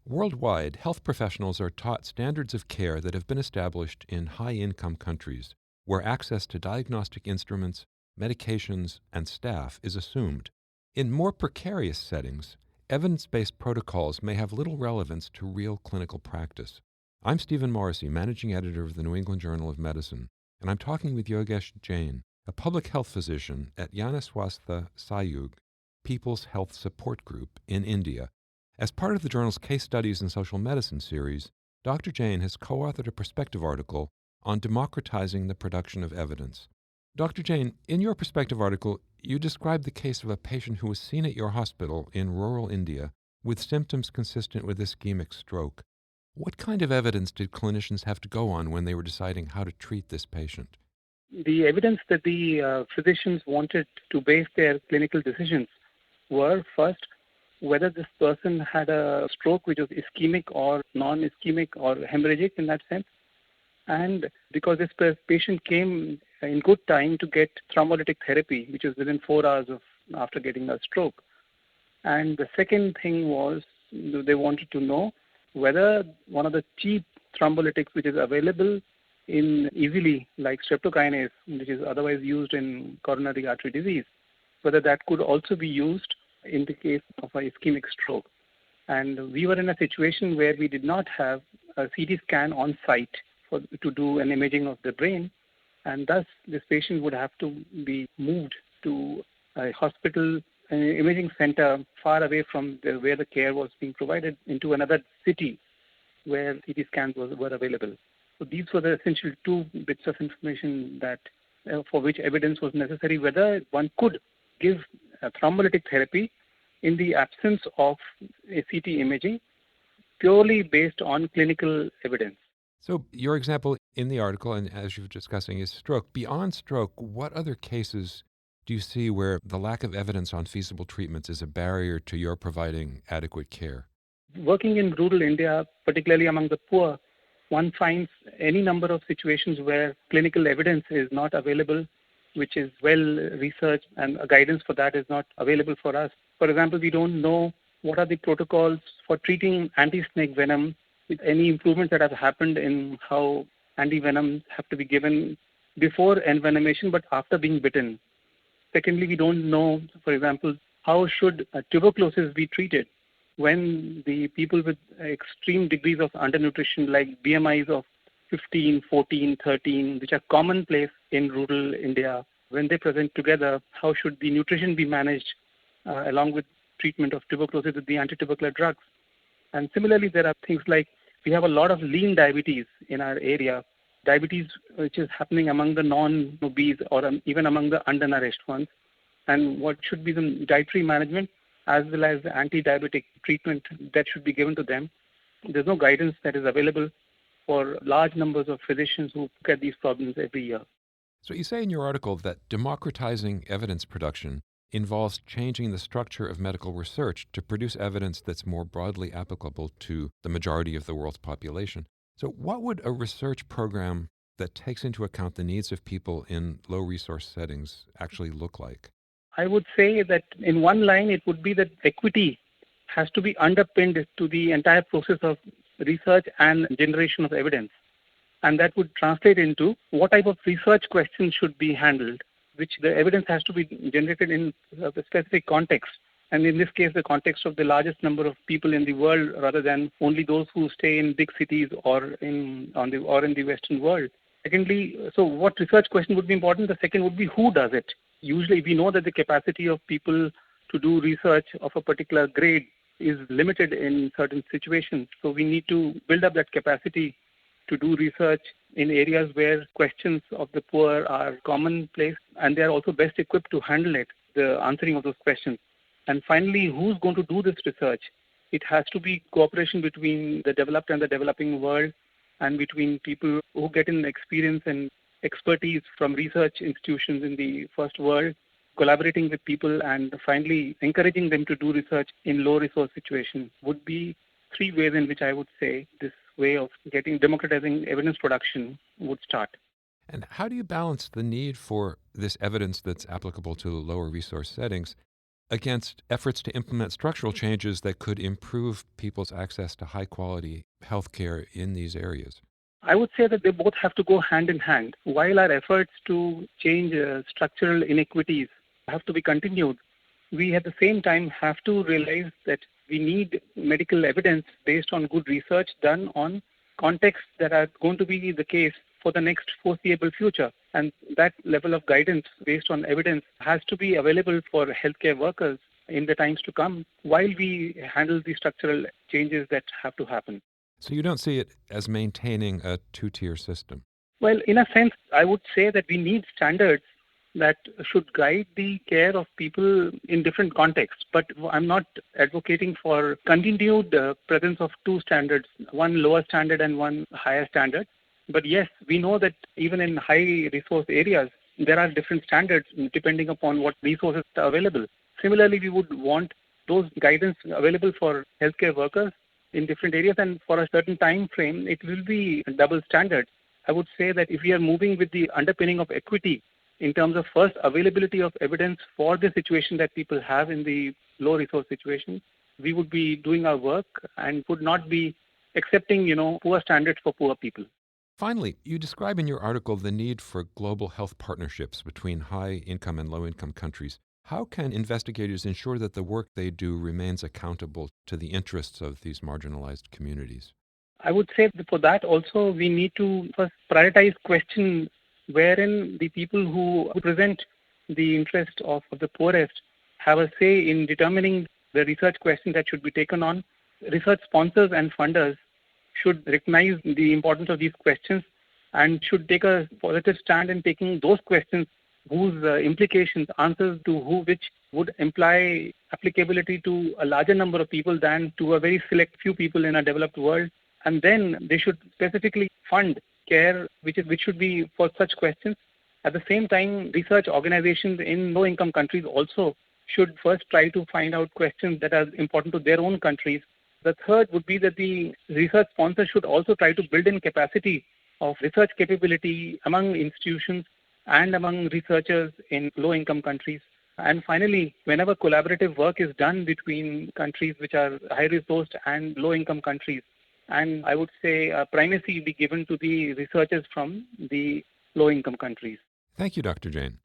Worldwide, health professionals are taught standards of care that have been established in high-income countries, where access to diagnostic instruments, medications, and staff is assumed. In more precarious settings, evidence-based protocols may have little relevance to real clinical practice. I'm Stephen Morrissey, managing editor of the New England Journal of Medicine, and I'm talking with Yogesh Jain, a public health physician at Swasthya Sahyog, People's Health Support Group in India. As part of the journal's Case Studies in Social Medicine series, Dr. Jain has co-authored a perspective article on democratizing the production of evidence. Dr. Jain, in your perspective article, you described the case of a patient who was seen at your hospital in rural India with symptoms consistent with ischemic stroke. What kind of evidence did clinicians have to go on when they were deciding how to treat this patient? The evidence that the physicians wanted to base their clinical decisions were, first, whether this person had a stroke which was ischemic or non-ischemic or hemorrhagic in that sense. And because this patient came in good time to get thrombolytic therapy, which was within 4 hours after getting a stroke. And the second thing was they wanted to know whether one of the cheap thrombolytics which is available in easily, like streptokinase, which is otherwise used in coronary artery disease, whether that could also be used in the case of a ischemic stroke. And we were in a situation where we did not have a CT scan on site to do an imaging of the brain, and thus this patient would have to be moved to a hospital, an imaging center far away from where the care was being provided, into another city where CT scans were available. So these were the essential two bits of information that for which evidence was necessary, whether one could give thrombolytic therapy in the absence of a CT imaging, purely based on clinical evidence. So your example in the article, and as you're discussing, is stroke. Beyond stroke, what other cases do you see where the lack of evidence on feasible treatments is a barrier to your providing adequate care? Working in rural India, particularly among the poor, one finds any number of situations where clinical evidence is not available, which is well researched, and a guidance for that is not available for us. For example, we don't know what are the protocols for treating anti-snake venom, with any improvements that have happened in how anti-venoms have to be given before envenomation but after being bitten. Secondly, we don't know, for example, how should tuberculosis be treated when the people with extreme degrees of undernutrition, like BMIs of 15, 14, 13, which are commonplace in rural India, when they present together, how should the nutrition be managed along with treatment of tuberculosis with the anti-tubercular drugs? And similarly, there are things like we have a lot of lean diabetes in our area, diabetes which is happening among the non-obese or even among the undernourished ones. And what should be the dietary management as well as the anti-diabetic treatment that should be given to them. There's no guidance that is available for large numbers of physicians who look at these problems every year. So you say in your article that democratizing evidence production involves changing the structure of medical research to produce evidence that's more broadly applicable to the majority of the world's population. So what would a research program that takes into account the needs of people in low-resource settings actually look like? I would say that in one line, it would be that equity has to be underpinned to the entire process of research and generation of evidence. And that would translate into what type of research questions should be handled, which the evidence has to be generated in a specific context. And in this case, the context of the largest number of people in the world, rather than only those who stay in big cities or in the Western world. Secondly, so what research question would be important? The second would be who does it. Usually, we know that the capacity of people to do research of a particular grade is limited in certain situations. So we need to build up that capacity to do research in areas where questions of the poor are commonplace, and they are also best equipped to handle it, the answering of those questions. And finally, who's going to do this research? It has to be cooperation between the developed and the developing world, and between people who get in experience and expertise from research institutions in the first world, collaborating with people, and finally encouraging them to do research in low resource situations would be three ways in which I would say this way of democratizing evidence production would start. And how do you balance the need for this evidence that's applicable to lower resource settings against efforts to implement structural changes that could improve people's access to high quality health care in these areas? I would say that they both have to go hand in hand. While our efforts to change structural inequities have to be continued, we at the same time have to realize that we need medical evidence based on good research done on contexts that are going to be the case for the next foreseeable future. And that level of guidance based on evidence has to be available for healthcare workers in the times to come while we handle the structural changes that have to happen. So you don't see it as maintaining a two-tier system. Well, in a sense, I would say that we need standards that should guide the care of people in different contexts. But I'm not advocating for continued presence of two standards, one lower standard and one higher standard. But yes, we know that even in high resource areas, there are different standards depending upon what resources are available. Similarly, we would want those guidance available for healthcare workers in different areas, and for a certain time frame, it will be double standard. I would say that if we are moving with the underpinning of equity in terms of first availability of evidence for the situation that people have in the low resource situation, we would be doing our work and would not be accepting, poor standards for poor people. Finally, you describe in your article the need for global health partnerships between high-income and low-income countries. How can investigators ensure that the work they do remains accountable to the interests of these marginalized communities? I would say that for that also we need to first prioritize questions wherein the people who represent the interest of the poorest have a say in determining the research questions that should be taken on. Research sponsors and funders should recognize the importance of these questions and should take a positive stand in taking those questions whose implications, answers to which would imply applicability to a larger number of people than to a very select few people in a developed world. And then they should specifically fund care which should be for such questions. At the same time, research organizations in low-income countries also should first try to find out questions that are important to their own countries. The third would be that the research sponsor should also try to build in capacity of research capability among institutions and among researchers in low-income countries. And finally, whenever collaborative work is done between countries which are high-resourced and low-income countries, and I would say primacy be given to the researchers from the low-income countries. Thank you, Dr. Jain.